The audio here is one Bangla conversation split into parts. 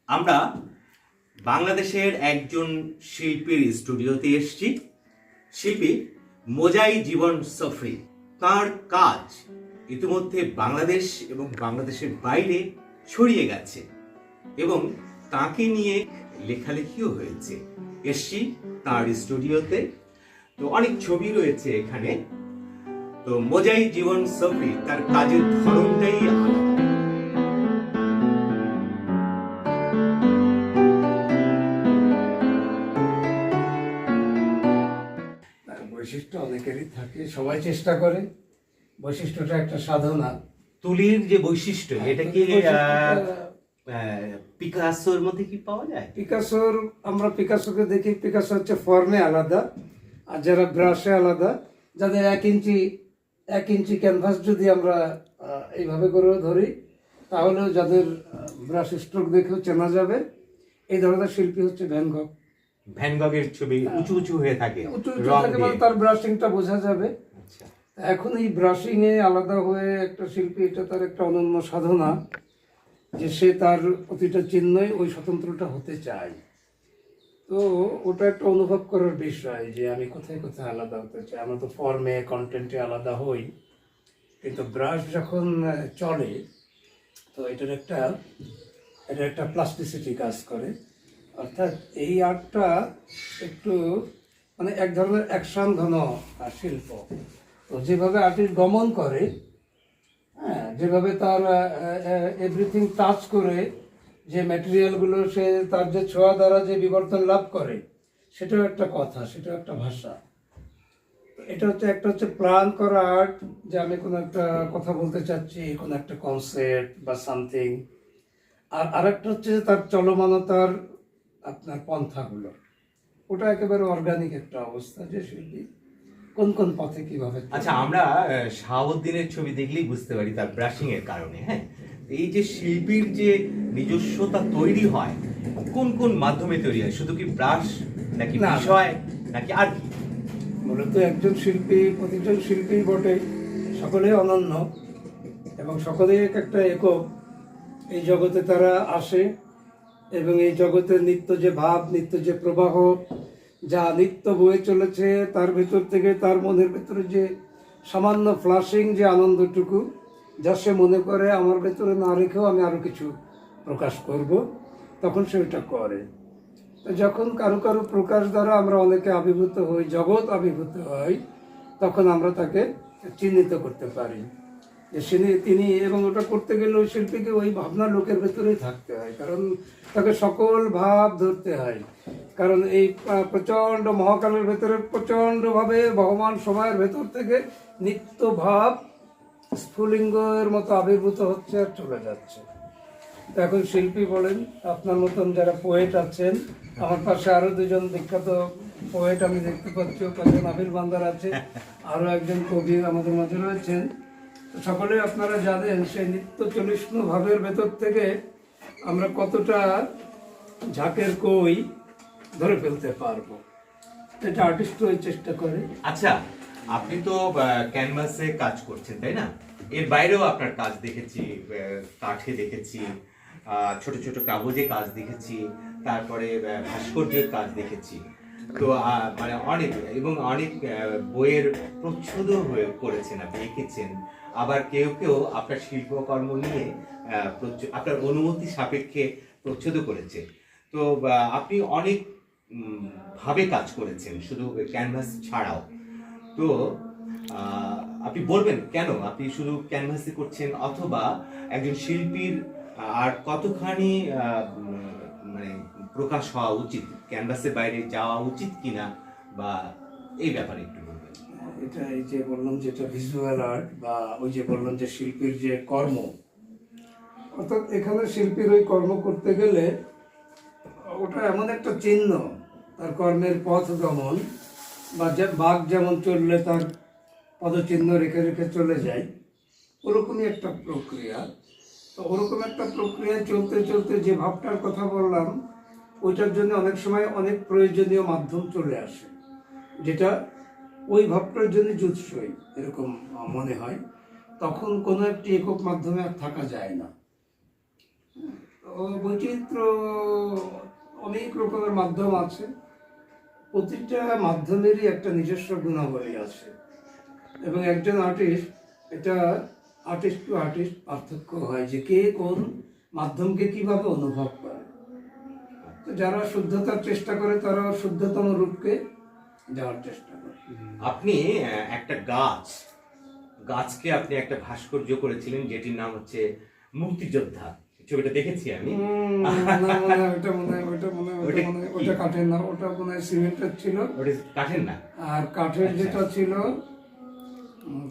আমরা বাংলাদেশের একজন শিল্পীর স্টুডিওতে এসেছি। শিল্পী মোজাই জীবন সফরি। তার কাজ ইতিমধ্যে বাংলাদেশ এবং বাংলাদেশের বাইরে ছড়িয়ে গেছে এবং তাকে নিয়ে লেখালেখিও হয়েছে। এসছি তার স্টুডিওতে, তো অনেক ছবি রয়েছে এখানে। তো মোজাই জীবন সফরি তার কাজের ধরনটাই আলাদা। বৈশিষ্ট্য অনেকেরই থাকে, সবাই চেষ্টা করে। বৈশিষ্ট্যটা একটা সাধনা। তুলির যে বৈশিষ্ট্য, এটা কি পিকাসোর মধ্যে কি পাওয়া যায়? আমরা পিকাসোকে দেখি, পিকাসো হচ্ছে ফর্মে আলাদা, আর যারা ব্রাশে আলাদা। যাদের 1 ইঞ্চি ক্যানভাস যদি আমরা এইভাবে করে ধরি, তাহলেও যাদের ব্রাশ স্ট্রোক দেখেও চেনা যাবে। এই ধরনের শিল্পী হচ্ছে ভ্যান গগ। ভ্যান গগের ছবি উঁচু উঁচু হয়ে থাকে, উঁচু থাকে, মানে তার ব্রাশিংটা বোঝা যাবে। এখন এই ব্রাশিং এ আলাদা হয়ে একটা শিল্পী, এটা তার একটা অনন্য সাধনা যে সে তার প্রতিটা চিহ্নই ওই স্বতন্ত্রটা হতে চায়। তো ওটা একটা অনুভব করার বিষয় যে আমি কোথায় কোথায় আলাদা হতে চাই। আমরা তো ফর্মে কন্টেন্টে আলাদা হই, কিন্তু ব্রাশ যখন চলে তো এটা একটা প্লাস্টিসিটি কাজ করে। অর্থাৎ এই আর্টটা একটু মানে এক ধরনের অ্যাকশন ঘন শিল্প। তো যেভাবে আর্টিস্ট গমন করে, হ্যাঁ, যেভাবে তার এভরিথিং টাচ করে, যে ম্যাটেরিয়ালগুলো সে তার যে ছোঁয়া দ্বারা যে বিবর্তন লাভ করে, সেটাও একটা কথা, সেটাও একটা ভাষা। এটা হচ্ছে একটা প্ল্যান করা আর্ট, যে আমি কোনো একটা কথা বলতে চাচ্ছি, কোনো একটা কনসেপ্ট বা সামথিং। আর আরেকটা হচ্ছে তার চলমানতার আপনার পন্থাগুলো। ওটা একেবারে অর্গানিক একটা অবস্থা, যে শিল্পী কোন কোন পথে কিভাবে। আচ্ছা, আমরা শাহাবুদ্দিনের ছবি দেখলেই বুঝতে পারি তার ব্রাশিং এর কারণে। হ্যাঁ, এই যে শিল্পীর যে নিজস্বতা তৈরি হয়, কোন কোন মাধ্যমে তৈরি হয়? শুধু কি ব্রাশ, নাকি বিষয়, নাকি আর কি? মূলত একজন শিল্পী, প্রতিজন শিল্পী বটে, সকলেই অনন্য এবং সকলেই একটা একক। এই জগতে তারা আসে এবং এই জগতের নিত্য যে ভাব, নিত্য যে প্রবাহ, যা নিত্য বয়ে চলেছে, তার ভেতর থেকে তার মনের ভেতরে যে সামান্য ফ্লাশিং যে আনন্দটুকু, যা সে মনে করে আমার ভেতরে না রেখেও আমি আরও কিছু প্রকাশ করব, তখন সে ওটা করে। যখন কারো কারো প্রকাশ দ্বারা আমরা অনেকে আবির্ভূত হই, জগৎ আবির্ভূত হয়, তখন আমরা তাকে চিহ্নিত করতে পারি যে তিনি। এবং ওটা করতে গেলে ওই শিল্পীকে ওই ভাবনা লোকের ভেতরেই থাকতে হয়, কারণ তাকে সকল ভাব ধরতে হয়। কারণ এই প্রচণ্ড মহাকালের ভেতরে প্রচণ্ডভাবে বহমান সময়ের ভেতর থেকে নিত্য ভাব স্ফুলিঙ্গের মতো আবির্ভূত হচ্ছে আর চলে যাচ্ছে। এখন শিল্পী বলেন, আপনার মতন যারা পোয়েট আছেন, আমার পাশে আরো দুজন বিখ্যাত পোয়েট আমি দেখতে পাচ্ছি, পাশে নাবিল বান্দার আছে, আরো একজন কবি আমাদের মাঝে রয়েছেন। সকলে আপনারা জানেন সেই নিত্য চলিষ্ণু ভাবের ভেতর থেকে আমরা কতটা ঝাঁকের কই ধরে ফেলতে পারবো, এটা আর্টিস্ট ওই চেষ্টা করে। আচ্ছা, আপনি তো ক্যানভাসে কাজ করছেন, তাই না? এর বাইরেও আপনার কাজ দেখেছি, কাঠে দেখেছি, ছোট ছোট কাগজে কাজ দেখেছি, তারপরে ভাস্কর্যের কাজ দেখেছি। তো মানে অনেক বইয়ের প্রচ্ছদ হয়ে করেছেন, আপনি এঁকেছেন। আবার কেউ কেউ আপনার শিল্পকর্ম নিয়ে আপনার অনুমতি সাপেক্ষে প্রচ্ছদ করেছে। তো আপনি অনেক ভাবে কাজ করেছেন, শুধু ক্যানভাস ছাড়াও। তো আপনি বলবেন কেন আপনি শুধু ক্যানভাসে করছেন, অথবা একজন শিল্পীর আর কতখানি মানে প্রকাশ হওয়া উচিত, ক্যানভাসের বাইরে যাওয়া উচিত কিনা, বা এই ব্যাপারে একটু বলবেন। এটা এই যে বললাম যে এটা ভিজুয়াল আর্ট, বা ওই যে বললাম যে শিল্পীর যে কর্ম, অর্থাৎ এখানে শিল্পীর ওই কর্ম করতে গেলে ওটা এমন একটা চিহ্ন, তার কর্মের পথ গমন, বা যে বাঘ যেমন চললে তার পদচিহ্ন রেখে রেখে চলে যায়, ওরকমই একটা প্রক্রিয়া। তো ওরকম একটা প্রক্রিয়া চলতে চলতে যে ভাবটার কথা বললাম, ওইটার জন্য অনেক সময় অনেক প্রয়োজনীয় মাধ্যম চলে আসে, যেটা ওই ভাবটার জন্য জুৎসই এরকম মনে হয়। তখন কোনো একটি একক মাধ্যমে আর থাকা যায় না। বৈচিত্র্য অনেক রকমের মাধ্যম আছে, প্রতিটা মাধ্যমেরই একটা নিজস্ব গুণাবলী আছে, এবং একজন আর্টিস্ট, এটা আর্টিস্ট টু আর্টিস্ট পার্থক্য হয় যে কে কোন মাধ্যমকে কিভাবে অনুভব করে। তো যারা শুদ্ধতার চেষ্টা করে তারা শুদ্ধতম রূপকে যাওয়ার চেষ্টা করে। আপনি একটা গাছকে আপনি একটা ভাস্কর্য করেছিলেন যেটির নাম হচ্ছে মুক্তিযোদ্ধা। ছবিটা দেখেছি আমি। ওটা কাঠের না, ওটা মনে হয় সিমেন্টের ছিল। ওটা কাঠের না? আর কাঠের যেটা ছিল,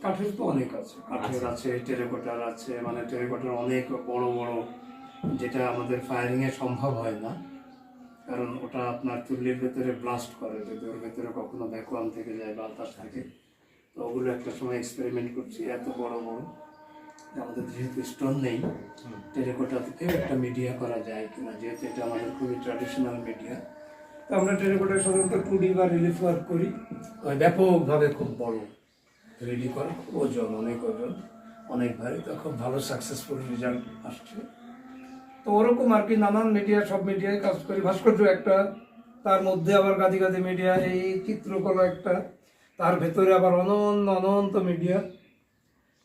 কাঠের তো অনেক আছে, কাঠের আছে, টেরাকোটার আছে, মানে টেরাকোটার অনেক বড় বড়, যেটা আমাদের ফায়ারিং এ সম্ভব হয় না, কারণ ওটা আপনার চুল্লির ভেতরে ব্লাস্ট করে, যদি ওর ভেতরে কখনো ভ্যাকুয়াম থেকে যায় বাতাস থাকে। তো ওগুলো একটা সময় এক্সপেরিমেন্ট করছি, এত বড় বড়। আমাদের যেহেতু স্টোন নেই, টেরাকোটা থেকে একটা মিডিয়া করা যায় কিনা, যেহেতু এটা আমাদের খুবই ট্র্যাডিশনাল মিডিয়া। তো আমরা টেরাকোটা সাধারণত 2D বা রিলিফ ওয়ার্ক করি, ব্যাপকভাবে খুব বড় 3D করা, খুব ওজন, অনেক ওজন, অনেক ভারী। তো খুব ভালো সাকসেসফুল রেজাল্ট আসছে। তো ওরকম আর কি নানান মিডিয়া, সব মিডিয়ায় কাজ করি। ভাস্কর্য একটা, তার মধ্যে আবার গাদি গাদি মিডিয়া, এই চিত্রকলা একটা, তার ভেতরে আবার অনন্ত মিডিয়া।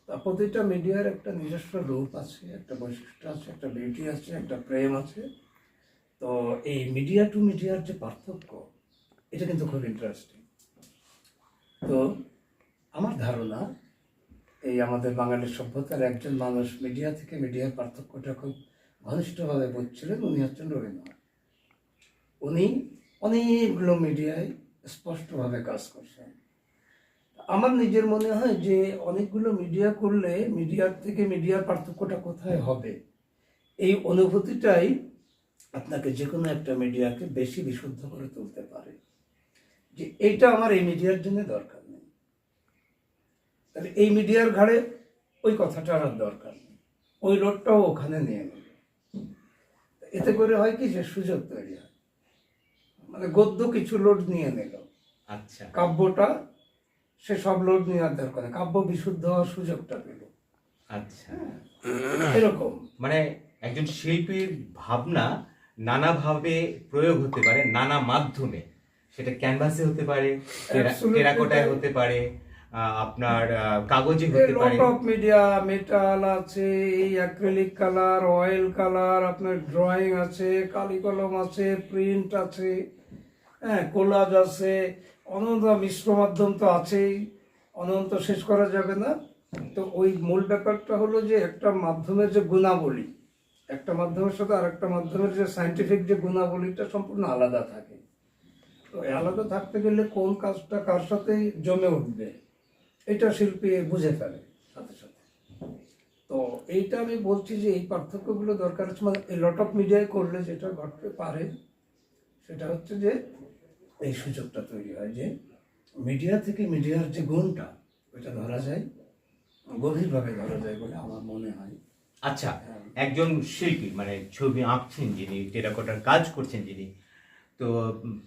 তা প্রতিটা মিডিয়ার একটা নিজস্ব রূপ আছে, একটা বৈশিষ্ট্য আছে, একটা বিউটি আছে, একটা প্রেম আছে। তো এই মিডিয়া টু মিডিয়ার যে পার্থক্য, এটা কিন্তু খুব ইন্টারেস্টিং। তো আমার ধারণা, এই আমাদের বাঙালির সভ্যতার একজন মানুষ মিডিয়া থেকে মিডিয়ার পার্থক্যটা খুব ঘনিষ্ঠভাবে বুঝছিলেন, উনি হচ্ছেন রবীন্দ্রনাথ। উনি অনেকগুলো মিডিয়ায় স্পষ্টভাবে কাজ করছেন। আমার নিজের মনে হয় যে অনেকগুলো মিডিয়া করলে মিডিয়ার থেকে মিডিয়ার পার্থক্যটা কোথায় হবে, এই অনুভূতিটাই আপনাকে যে কোনো একটা মিডিয়াকে বেশি বিশুদ্ধ করে তুলতে পারে, যে এইটা আমার এই মিডিয়ার জন্য দরকার নেই, তাহলে এই মিডিয়ার ঘাড়ে ওই কথাটা আর দরকার নেই, ওই লোডটাও ওখানে নিয়ে নেবে। এতে করে হয় কি, যে সুযোগ তৈরি হয়, মানে গদ্য কিছু লোড নিয়ে নিল, আচ্ছা, কাব্যটা সে সব লোড নেওয়ার দরকার নেই, কাব্য বিশুদ্ধ হওয়ার সুযোগটা পেল। আচ্ছা, এরকম মানে একজন শিল্পীর ভাবনা নানাভাবে প্রয়োগ হতে পারে, নানা মাধ্যমে। সেটা ক্যানভাসে হতে পারে, টেরাকোটায় হতে পারে, আপনার কাগজে হতে পারে। লট অফ মিডিয়া, মেটাল আছে, এই অ্যাক্রিলিক কালার, অয়েল কালার, আপনার ড্রয়িং আছে, কালি কলম আছে, প্রিন্ট আছে, হ্যাঁ, কোলাজ আছে, অনন্ত মিশ্র মাধ্যম তো আছেই, অনন্ত শেষ করা যাবে না। তো ওই মূল ব্যাপারটা হলো যে একটা মাধ্যমের যে গুণাবলী, একটা মাধ্যমের সাথে আর একটা মাধ্যমের যে সায়েন্টিফিক যে গুণাবলীটা সম্পূর্ণ আলাদা থাকে। তো এই আলাদা থাকতে গেলে কোন কাজটা কার সাথে জমে উঠবে, এটা শিল্পী বুঝে ফেলে সাথে সাথে। তো এইটা আমি বলছি যে এই পার্থক্যগুলো দরকার আছে। মানে এই লট অফ মিডিয়ায় করলে যেটা ঘটতে পারে সেটা হচ্ছে যে এই সুযোগটা তৈরি হয় যে মিডিয়া থেকে মিডিয়ার যে গুণটা, ওইটা ধরা যায়, গভীরভাবে ধরা যায় বলে আমার মনে হয়। আচ্ছা, একজন শিল্পী, মানে ছবি আঁকছেন যিনি, টেরাকোটার কাজ করছেন যিনি, তো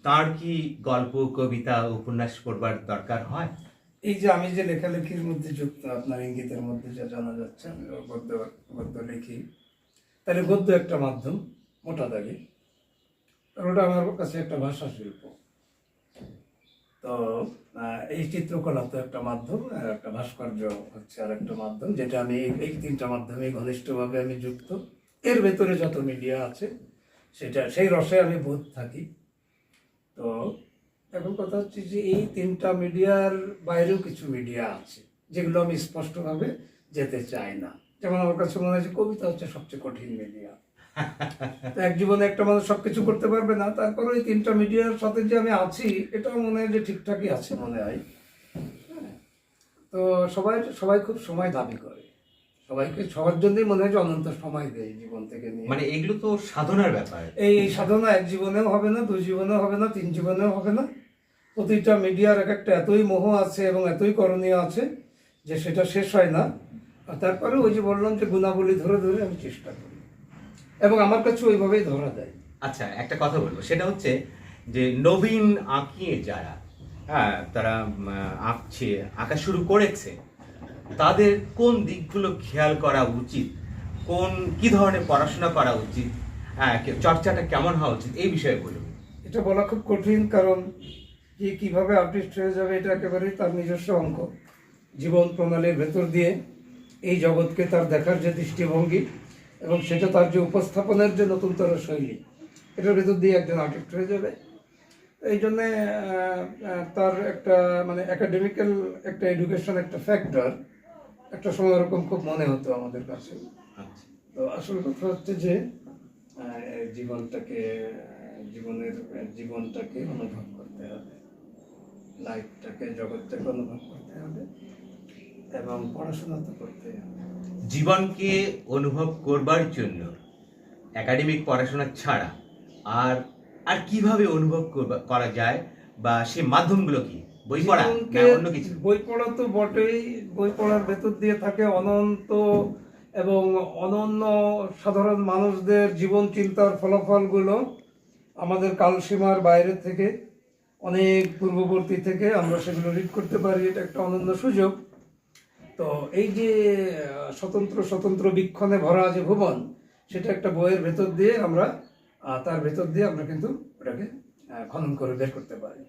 তার কি গল্প, কবিতা, উপন্যাস পড়বার দরকার হয়? এই যে আমি যে লেখালেখির মধ্যে যুক্ত, আপনার ইঙ্গিতের মধ্যে যা জানা যাচ্ছে, আমি গদ্য লিখি, তাহলে গদ্য একটা মাধ্যম মোটা দাগে, আর ওটা আমার কাছে একটা ভাষা শিল্প। তো এই চিত্রকলা তো একটা মাধ্যম, আর একটা ভাস্কর্য হচ্ছে আর একটা মাধ্যম, যেটা আমি এই তিনটা মাধ্যমে ঘনিষ্ঠভাবে আমি যুক্ত। এর ভেতরে যত মিডিয়া আছে সেটা, সেই রসে আমি বোধ থাকি। তো এখন কথা হচ্ছে যে এই তিনটা মিডিয়ার বাইরেও কিছু মিডিয়া আছে যেগুলো আমি স্পষ্টভাবে যেতে চাই না। যেমন আমার কাছে মনে হয় যে কবিতা হচ্ছে সবচেয়ে কঠিন মিডিয়া। এক জীবনে একটা মানুষ সবকিছু করতে পারবে না, তারপরে ওই তিনটা মিডিয়ার সাথে যে আমি আছি, এটাও মনে হয় যে ঠিকঠাকই আছে মনে হয়। তো সবাই খুব সময় দাবি করে, সবাইকে সবার জন্যই মনে হয় যে অনন্ত সময় দেয় জীবন থেকে নিয়ে। মানে এগুলো তো সাধনার ব্যাপার। এই সাধনা এক জীবনেও হবে না, 2 জীবনেও হবে না, 3 জীবনেও হবে না। প্রতিটা মিডিয়ার এক একটা এতই মোহ আছে এবং এতই করণীয় আছে যে সেটা শেষ হয় না। আর তারপরে ওই যে বললাম যে গুণাবলী ধরে ধরে আমি চেষ্টা করি, এবং আমার কাছে ওইভাবেই ধরা দেয়। আচ্ছা, একটা কথা বলবো, সেটা হচ্ছে যে নবীন আঁকিয়ে যারা, হ্যাঁ, তারা আঁকা শুরু করেছে, তাদের কোন দিকগুলো খেয়াল করা উচিত, কি ধরনের পড়াশোনা করা উচিত, চর্চাটা কেমন হওয়া উচিত এই বিষয়ে বলুন। এটা বলা খুব কঠিন, কারণ যে কিভাবে আর্টিস্ট হয়ে যাবে এটা একেবারেই তার নিজস্ব অঙ্ক। জীবন প্রণালীর ভেতর দিয়ে এই জগৎকে তার দেখার যে দৃষ্টিভঙ্গি এবং সেটা তার যে উপস্থাপনের যে নতুনতর শৈলী, এটার ভেতর দিয়ে একজন আর্টিস্ট হয়ে যাবে। এই জন্যে তার একটা মানে একাডেমিক্যাল একটা এডুকেশন একটা ফ্যাক্টর একটা সময় ওরকম খুব মনে হতো আমাদের কাছে। আচ্ছা। তো আসল কথা হচ্ছে যে জীবনটাকে জীবনটাকে অনুভব করতে হবে, লাইফটাকে জগৎটাকে অনুভব করতে হবে এবং পড়াশোনা তো করতে হবে। জীবনকে অনুভব করবার জন্য একাডেমিক পড়াশোনা ছাড়া আর আর কিভাবে অনুভব করা যায়, বা সেই মাধ্যমগুলো কি? বই পড়া না অন্য কিছু? বই পড়া তো বটেই, বই পড়ার ভেতর দিয়ে থাকে অনন্ত এবং অনন্য সাধারণ মানুষদের জীবন চিন্তার ফলাফলগুলো আমাদের কালসীমার বাইরে থেকে অনেক পূর্ববর্তী থেকে আমরা সেগুলো রিড করতে পারি। এটা একটা অনন্য সুযোগ। তো এই যে স্বতন্ত্র স্বতন্ত্র বীক্ষণে ভরা যে ভুবন, সেটা একটা বইয়ের ভেতর দিয়ে আমরা তার ভেতর দিয়ে আমরা কিন্তু ওটাকে খনন করে বের করতে পারি।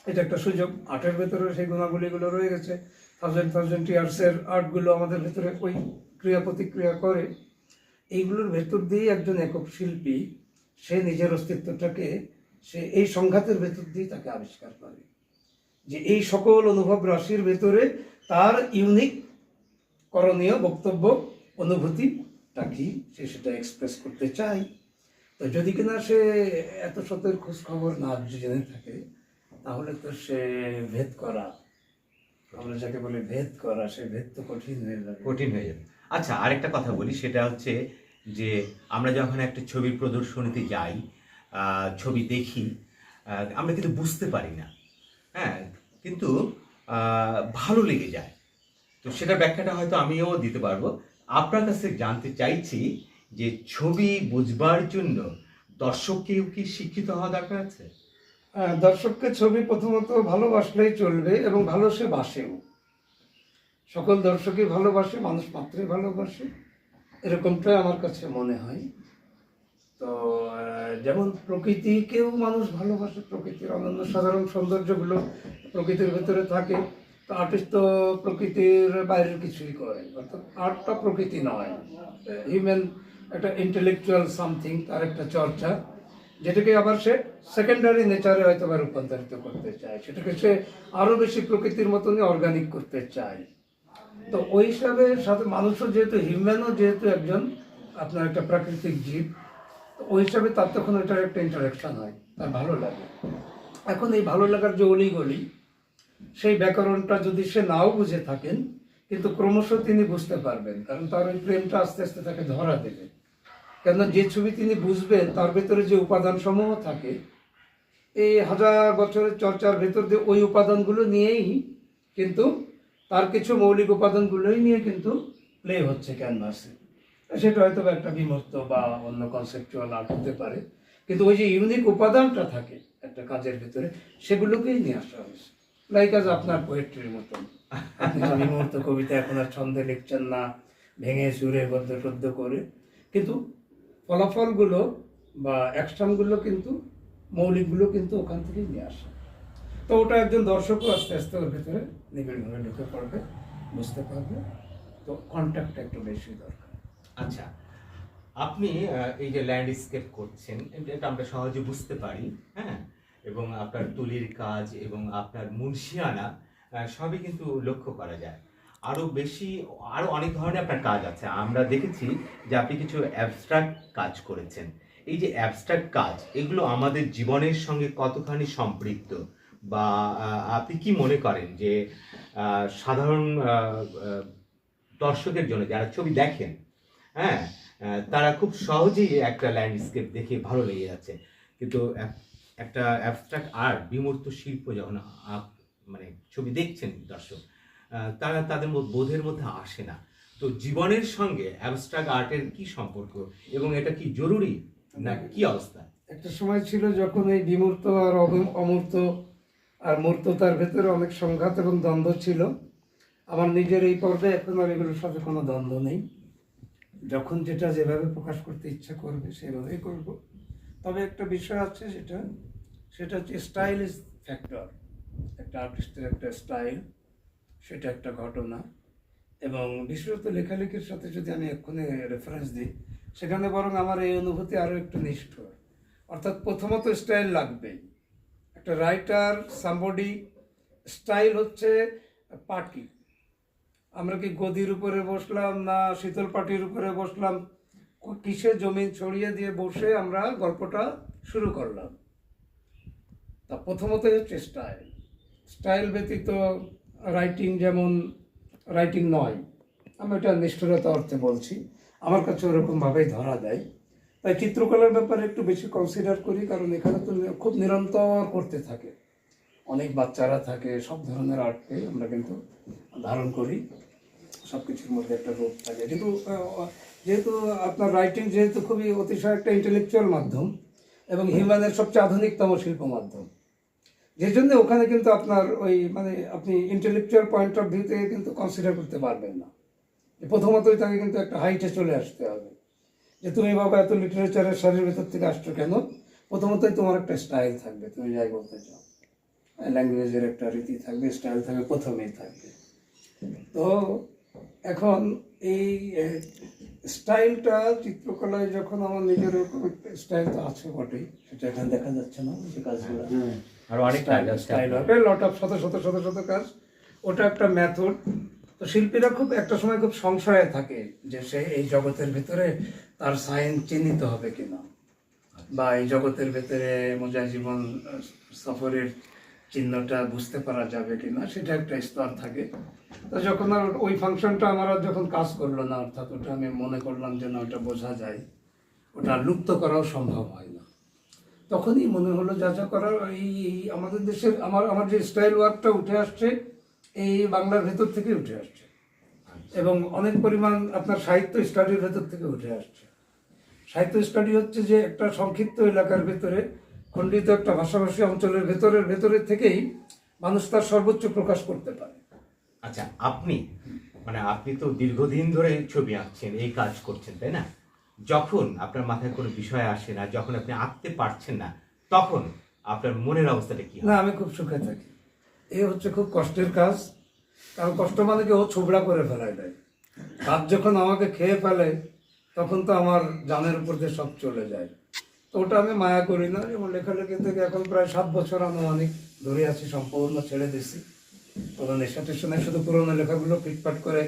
এটা একটা সুযোগ। আর্টের ভেতরে সেই গুণাবলীগুলো রয়ে গেছে। থাউজেন্ড ইয়ার্সের আর্টগুলো আমাদের ভেতরে ওই ক্রিয়া প্রতিক্রিয়া করে। এইগুলোর ভেতর দিয়ে একজন একক শিল্পী সে নিজের অস্তিত্বটাকে সে এই সংঘাতের ভেতর দিয়ে তাকে আবিষ্কার করে, যে এই সকল অনুভব রাশির ভেতরে তার ইউনিক করণীয় বক্তব্য অনুভূতিটা কি সে সেটা এক্সপ্রেস করতে চায়। তো যদি কিনা সে এত সতের খোঁজ খবর না জেনে থাকে, তাহলে তো সে ভেদ করা, আমরা যাকে বলি ভেদ করা, সে ভেদ তো কঠিন হয়ে যাবে। কঠিন হয়ে যাবে। আচ্ছা, আরেকটা কথা বলি, সেটা হচ্ছে যে আমরা যখন একটা ছবির প্রদর্শনীতে যাই, ছবি দেখি, আমরা কিন্তু বুঝতে পারি না, হ্যাঁ, কিন্তু ভালো লেগে যায়। তো সেটার ব্যাখ্যাটা হয়তো আমিও দিতে পারবো। আপনার কাছে জানতে চাইছি যে ছবি বুঝবার জন্য দর্শককেও কি শিক্ষিত হওয়া দরকার আছে? দর্শককে ছবি প্রথমত ভালোবাসলেই চলবে এবং ভালো সে বাসেও। সকল দর্শকই ভালোবাসে, মানুষ মাত্রই ভালোবাসে, এরকমটাই আমার কাছে মনে হয়। তো যেমন প্রকৃতিকেও মানুষ ভালোবাসে, প্রকৃতির অনন্য সাধারণ সৌন্দর্যগুলো প্রকৃতির ভেতরে থাকে। তো আর্টিস্ট তো প্রকৃতির বাইরের কিছুই করে, অর্থাৎ আর্টটা প্রকৃতি নয়, হিউম্যান একটা ইন্টেলেকচুয়াল সামথিং, তার একটা চর্চা, যেটাকে আবার সে সেকেন্ডারি নেচারে হয়তো বা রূপান্তরিত করতে চায়, সেটাকে সে আরও বেশি প্রকৃতির মতনই অর্গানিক করতে চায়। তো ওই হিসাবে সাথে মানুষও যেহেতু হিউম্যানও যেহেতু একজন আপনার একটা প্রাকৃতিক জীব, তো ওই হিসাবে তার তখন ওইটার একটা ইন্টারাকশন হয়, তার ভালো লাগে। এখন এই ভালো লাগার যে অলিগলি, সেই ব্যাকরণটা যদি সে নাও বুঝে থাকেন, কিন্তু ক্রমশ তিনি বুঝতে পারবেন, কারণ তার ওই প্রেমটা আস্তে আস্তে তাকে ধরা দেবে। কেন যে ছবি তিনি বুঝবেন তার ভেতরে যে উপাদান সমূহ থাকে, এই হাজার বছরের চর্চার ভেতর দিয়ে ওই উপাদানগুলো নিয়েই কিন্তু তার কিছু মৌলিক উপাদানগুলোই নিয়ে কিন্তু প্লে হচ্ছে ক্যানভাসে। সেটা হয়তো একটা বিমূর্ত বা অন্য কনসেপচুয়াল আর্ট হতে পারে, কিন্তু ওই যে ইউনিক উপাদানটা থাকে একটা কাজের ভিতরে, সেগুলোকেই নিয়ে আসা হয়েছে। লাইক আজ আপনার পোয়েট্রির মতন, আপনি যে বিমূর্ত কবিতা এখন আর ছন্দে লিখছেন না, ভেঙে চুরে গদ্য টদ্য করে, কিন্তু ফলাফলগুলো বা অ্যাকশনগুলো কিন্তু মৌলিকগুলো কিন্তু ওখান থেকেই নিয়ে আসে। তো ওটা একজন দর্শকও আস্তে আস্তে ওর ভেতরে নিবিড়ভাবে ঢুকে পড়বে, বুঝতে পারবে। তো কন্ট্যাক্টটা একটু বেশি দরকার। আচ্ছা, আপনি এই যে ল্যান্ডস্কেপ করছেন, এটা আমরা সহজে বুঝতে পারি, হ্যাঁ, এবং আপনার তুলির কাজ এবং আপনার মুন্সিয়ানা সবই কিন্তু লক্ষ্য করা যায়। আরো অনেক ধরনের আপনার কাজ আছে। আমরা দেখেছি যে আপনি কিছু অ্যাবস্ট্রাক্ট কাজ করেছেন। এই যে অ্যাবস্ট্রাক্ট কাজ, এগুলো আমাদের জীবনের সঙ্গে কতখানি সম্পৃক্ত, বা আপনি কি মনে করেন যে সাধারণ দর্শকের জন্য যারা ছবি দেখেন, হ্যাঁ, তারা খুব সহজেই একটা ল্যান্ডস্কেপ দেখে ভালো লেগে যাচ্ছে, কিন্তু একটা অ্যাবস্ট্রাক্ট আর্ট, বিমূর্ত শিল্প যখন মানে ছবি দেখছেন দর্শক, তারা তাদের বোধের মধ্যে আসে না। তো জীবনের সঙ্গে অ্যাবস্ট্রাক্ট আর্টের কি সম্পর্ক, এবং এটা কি জরুরি না কি অবস্থা? একটা সময় ছিল যখন এই বিমূর্ত আর অমূর্ত আর মূর্ততার ভেতরে অনেক সংঘাত এবং দ্বন্দ্ব ছিল। আমার নিজের এই পর্বে এখন আর এগুলোর সাথে কোনো দ্বন্দ্ব নেই। যখন যেটা যেভাবে প্রকাশ করতে ইচ্ছা করবে সেভাবেই করব। তবে একটা বিষয় আছে, সেটা হচ্ছে স্টাইল ইজ ফ্যাক্টর। একটা আর্টিস্টের একটা স্টাইল, সেটা একটা ঘটনা। এবং বিশেষত লেখালেখির সাথে যদি আমি এক্ষুনি রেফারেন্স দিই, সেখানে বরং আমার এই অনুভূতি আরও একটু নিষ্ঠুর। অর্থাৎ প্রথমত স্টাইল লাগবেই। একটা রাইটার সামবডি স্টাইল হচ্ছে পার্টি। আমরা কি গদির উপরে বসলাম না শীতল পাটির উপরে বসলাম, কিসে জমিন ছড়িয়ে দিয়ে বসে আমরা গল্পটা শুরু করলাম। তা প্রথমত হচ্ছে স্টাইল। স্টাইল ব্যতীত রাইটিং যেমন রাইটিং নয়, আমি এটা নিষ্ঠুরতা অর্থে বলছি, আমার কাছে ওরকমভাবেই ধরা দেয়। তাই চিত্রকলার ব্যাপারে একটু বেশি কনসিডার করি, কারণ এখানে তো খুব নিরন্তর করতে থাকে, অনেক বাচ্চারা থাকে, সব ধরনের আর্টকে আমরা কিন্তু ধারণ করি, সব কিছুর মধ্যে একটা রূপ থাকে। কিন্তু যেহেতু আপনার রাইটিং যেহেতু খুবই অতিশয় একটা ইন্টেলেকচুয়াল মাধ্যম এবং হিউম্যানের সবচেয়ে আধুনিকতম শিল্প মাধ্যম, যে জন্য ওখানে কিন্তু আপনার ওই মানে আপনি ইন্টেলেকচুয়াল পয়েন্ট অফ ভিউ থেকে কিন্তু কনসিডার করতে পারবেন না। প্রথমতই তাকে কিন্তু একটা হাইটে চলে আসতে হবে, যে তুমি বাবা এত লিটারেচারের শাড়ির ভেতর থেকে আসছো কেন। প্রথমতই তোমার একটা স্টাইল থাকবে, তুমি যাই বলতে চাও, ল্যাঙ্গুয়েজের একটা রীতি থাকবে, স্টাইল থাকবে, প্রথমেই থাকবে। তো এখন এই স্টাইলটা চিত্রকলায় যখন আমার নিজের এরকম একটা স্টাইল তো আছে বটেই, সেটা এখানে দেখা যাচ্ছে না যে কাজগুলো, আর অনেক স্টাইল হবে লট অফ শত শত শত শত কাজ, ওটা একটা মেথড। তো শিল্পীরা খুব একটা সময় খুব সংশয়ে থাকে যে সে এই জগতের ভিতরে তার সাইন চিহ্নিত হবে কিনা, বা এই জগতের ভেতরে মজার জীবন সফরের চিহ্নটা বুঝতে পারা যাবে কিনা, সেটা একটা স্তর থাকে। তো যখন আর ওই ফাংশনটা আমার আর যখন কাজ করলো না, অর্থাৎ ওটা আমি মনে করলাম যে না ওটা বোঝা যায়, ওটা লুপ্ত করাও সম্ভব হয় না, তখনই মনে হলো যা যা করার এই আমাদের দেশের আমার যে স্টাইল ওয়ার্কটা উঠে আসছে এই বাংলার ভেতর থেকে উঠে আসছে, এবং অনেক পরিমাণ আপনার সাহিত্য স্টাডির ভেতর থেকে উঠে আসছে। সাহিত্য স্টাডি হচ্ছে যে একটা সংক্ষিপ্ত এলাকার ভেতরে খণ্ডিত একটা ভাষাভাষী অঞ্চলের ভেতরের থেকেই মানুষ তার সর্বোচ্চ প্রকাশ করতে পারে। আচ্ছা, আপনি তো দীর্ঘদিন ধরে ছবি আঁকছেন, এই কাজ করছেন, তাই না? যখন আপনার মাথায় কোনো বিষয় আসে না, যখন আপনি আঁকতে পারছেন না, তখন আপনার মনের অবস্থাটা কি হয়? না, আমি খুব সুখে থাকি। এই হচ্ছে খুব কষ্টের কাজ, কারণ কষ্ট মানে কি ও ছোবড়া করে ফেলায় দেয়। কাজ যখন আমাকে খেয়ে ফেলে তখন তো আমার জানের উপর দিয়ে সব চলে যায়। তো ওটা আমি মায়া করি না। যেমন লেখালেখি থেকে এখন প্রায় 7 বছর আনুমানিক ধরে আছি, সম্পূর্ণ ছেড়ে দিছি। কোনো নেশা টেশা নেই, শুধু পুরোনো লেখাগুলো ফিটফাট করে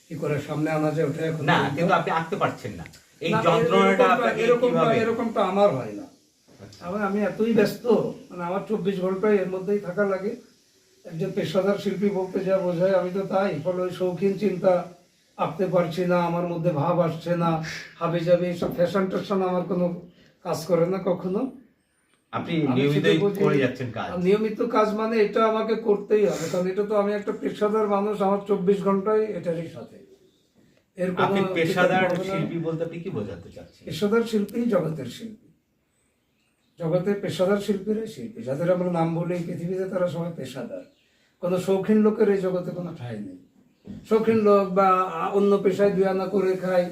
কি করে সামনে আনা যায় ওটা এখন না, কিন্তু আপনি আঁকতে পারছেন না, এই না, যন্ত্রণাটা আপনাকে কিভাবে? এরকমটা আমার হয় না। আমি এতই ব্যস্ত, মানে আমার 24 ঘন্টায় এর মধ্যেই থাকা লাগে। একজন পেশাদার শিল্পী বলতে যা বোঝায় আমি তো তাই। ফলে ওই শৌখিন চিন্তা আঁকতে পারছি না, আমার মধ্যে ভাব আসছে না, হাবি যাবি এইসব ফ্যাশন ট্যাশন আমার কোনো কাজ করে না কখনো। আপনি আমি নিয়মিত শুধু বুঝি, করে যাচ্ছেন কাজ। নিয়মিত কাজ মানে এটা আমাকে করতেই হবে, কারণ এটা তো আমি একটা পেশাদার মানুষ, আমার 24 ঘন্টায় এটারই সাথে। এর কোনো আপনি পেশাদার বিকল্প হবে না। শিল্পী বলতে আপনি কি বোঝাতে চাচ্ছেন? পেশাদার শিল্পী জগতের শিল্পী, জগতের পেশাদার শিল্পীরাই শিল্পী। যাদের আমরা নাম বলি এই পৃথিবীতে তারা সবাই পেশাদার। কোনো শৌখিন লোকের এই জগতে কোনো ঠাঁই নেই। শৌখিন লোক বা অন্য পেশায় 2 আনা করে খায়,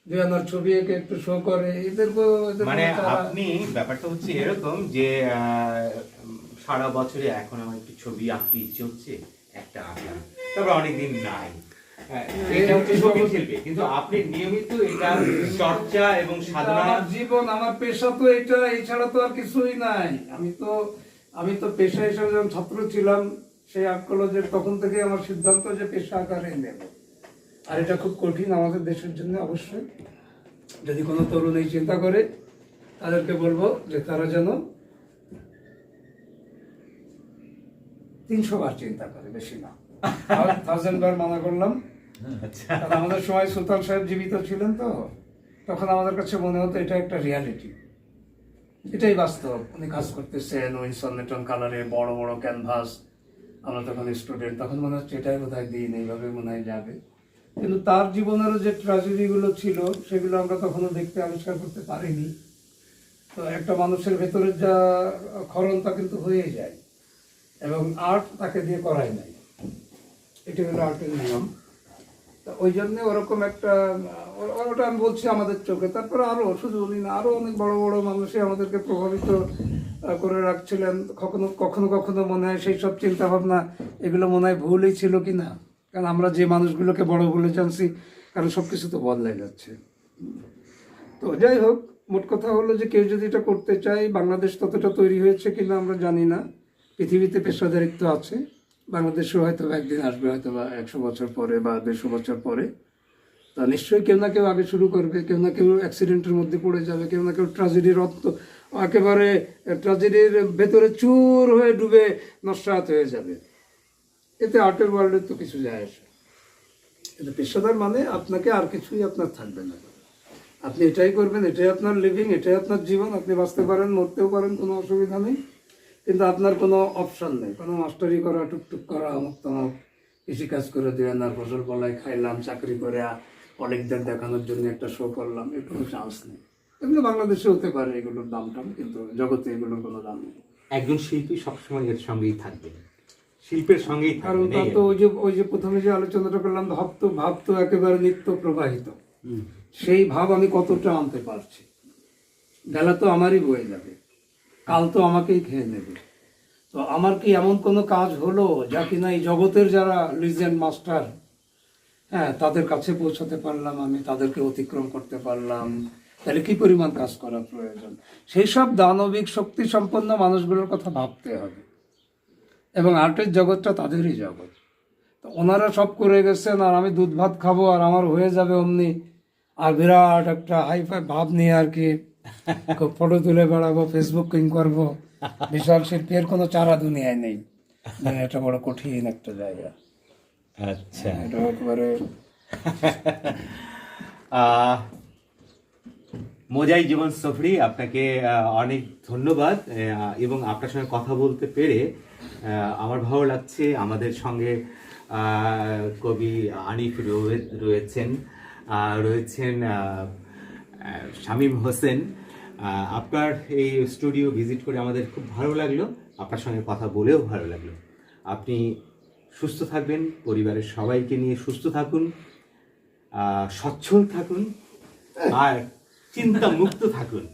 2 আনার ছবি এঁকে একটু শো করে, এদের মানে আপনি ব্যাপারটা হচ্ছে এরকম যে সারা বছরে এখন আমার একটু ছবি আঁকতে ইচ্ছে হচ্ছে, একটা আঁকলাম, তারপর অনেকদিন নাই। এটা হচ্ছে শৌখিন শিল্পী, কিন্তু আপনি নিয়মিত এটা চর্চা এবং সাধনা। আমার জীবন, আমার পেশা তো এটা, এছাড়া তো আর কিছুই নাই। আমি তো পেশা হিসেবে যখন ছাত্র ছিলাম সেই আর্ট কলেজের, তখন থেকে আমার সিদ্ধান্ত যে পেশা আকারে নেব। আর এটা খুব কঠিন আমাদের দেশের জন্য। অবশ্যই যদি কোনো তরুণ এই চিন্তা করে তাদেরকে বলবো যে তারা যেন 300 বার চিন্তা করে, বেশি না। 1000 বার মানা করলাম। আচ্ছা, কারণ আমাদের সময় সুলতান সাহেব জীবিত ছিলেন, তো তখন আমাদের কাছে মনে হতো এটা একটা রিয়ালিটি, এটাই বাস্তব। উনি কাজ করতেছেন ওই সন্নেটন কালারে বড় বড় ক্যানভাস, আমরা তখন স্টুডেন্ট, তখন মনে হচ্ছে এটাই বোধহয় দিন, এইভাবে মনে হয় যাবে। কিন্তু তার জীবনেরও যে ট্র্যাজেডিগুলো ছিল সেগুলো আমরা তখনও দেখতে আবিষ্কার করতে পারিনি। তো একটা মানুষের ভেতরের যা ক্ষরণ তা কিন্তু হয়েই যায়, এবং আর্ট তাকে দিয়ে করাই নাই। এটা হলো আর্টের নিয়ম। তো তা ওই জন্য ওরকম একটা ওটা আমি বলছি আমাদের চোখে। তারপরে আরো শুধু উনি না, আরো অনেক বড় বড় মানুষই আমাদেরকে প্রভাবিত করে রাখছিলেন। কখনো কখনো কখনো মনে হয় সেই সব চিন্তা ভাবনা এগুলো মনে হয় ভুলই ছিল কি না, কারণ আমরা যে মানুষগুলোকে বড় বলে জানছি, কারণ সব কিছু তো বদলাই যাচ্ছে। তো যাই হোক, মোট কথা হলো যে কেউ যদি এটা করতে চায়, বাংলাদেশ ততটা তৈরি হয়েছে কিনা আমরা জানি না। পৃথিবীতে পেশাদারিত্ব আছে, বাংলাদেশেও হয়তো একদিন আসবে, হয়তো বা 100 বছর পরে বা 150 বছর পরে। তা নিশ্চয়ই কেউ না কেউ আগে শুরু করবে, কেউ না কেউ অ্যাক্সিডেন্টের মধ্যে পড়ে যাবে, কেউ না কেউ ট্র্যাজেডির একেবারে ট্র্যাজেডির ভেতরে চুর হয়ে ডুবে নস্যাৎ হয়ে যাবে। এতে আর্টের ওয়ার্ল্ডের তো কিছু যায় আসে। কিন্তু পেশাদার মানে আপনাকে আর কিছুই আপনার থাকবে না, আপনি এটাই করবেন, এটাই আপনার লিভিং, এটাই আপনার জীবন। আপনি বাঁচতে পারেন, মরতেও পারেন, কোনো অসুবিধা নেই, কিন্তু আপনার কোনো অপশন নেই। কোনো মাস্টারি করা, টুকটুক করা, অমুক তমুক কৃষিকাজ করে দেবেন, আর ফসল ফলায় খাইলাম, চাকরি করে অনেকদের দেখানোর জন্য একটা শো করলাম, এর কোনো চান্স নেই। এগুলো বাংলাদেশে হতে পারে, এগুলোর দাম টাম, কিন্তু জগতে এগুলোর কোনো দাম নেই। একজন শিল্পী সবসময় এর সঙ্গেই থাকবে, শিল্পের সঙ্গেই কারণ থাকবে। তা তো ওই যে প্রথমে যে আলোচনাটা করলাম, ভাব তো একেবারে নিত্য প্রবাহিত। সেই ভাব আমি কতটা আনতে পারছি, বেলা তো আমারই বয়ে যাবে, কাল তো আমাকেই খেয়ে নেবে। তো আমার কি এমন কোনো কাজ হলো যা কিনা এই জগতের যারা লিজেন্ড মাস্টার, হ্যাঁ, তাদের কাছে পৌঁছাতে পারলাম, আমি তাদেরকে অতিক্রম করতে পারলাম, তাহলে কি পরিমাণ কাজ করা প্রয়োজন। সেই সব দানবিক শক্তি সম্পন্ন মানুষগুলোর কথা ভাবতে হবে, এবং আর্টের জগৎটা তাদেরই জগৎ। তো ওনারা সব করে গেছেন, আর আমি দুধ ভাত খাবো আর আমার হয়ে যাবে অমনি, আর বিরাট একটা হাইফাই ভাব নিয়ে আর কি খুব ফটো তুলে বেড়াবো, ফেসবুক কিং করবো, বিশাল শিল্পের কোনো চারা দুনিয়ায় নেই। এটা বড় কঠিন একটা জায়গা। আচ্ছা, এটা একেবারে মোজাই জীবন সফরি, আপনাকে অনেক ধন্যবাদ, এবং আপনার সঙ্গে কথা বলতে পেরে আমার ভালো লাগছে। আমাদের সঙ্গে কবি আনিফ রয়েছেন, শামীম হোসেন। আপনার এই স্টুডিও ভিজিট করে আমাদের খুব ভালো লাগলো, আপনার সঙ্গে কথা বলেও ভালো লাগলো। আপনি সুস্থ থাকবেন, পরিবারের সবাইকে নিয়ে সুস্থ থাকুন, সচ্ছল থাকুন, আর চিন্তা মুক্ত থাকুন।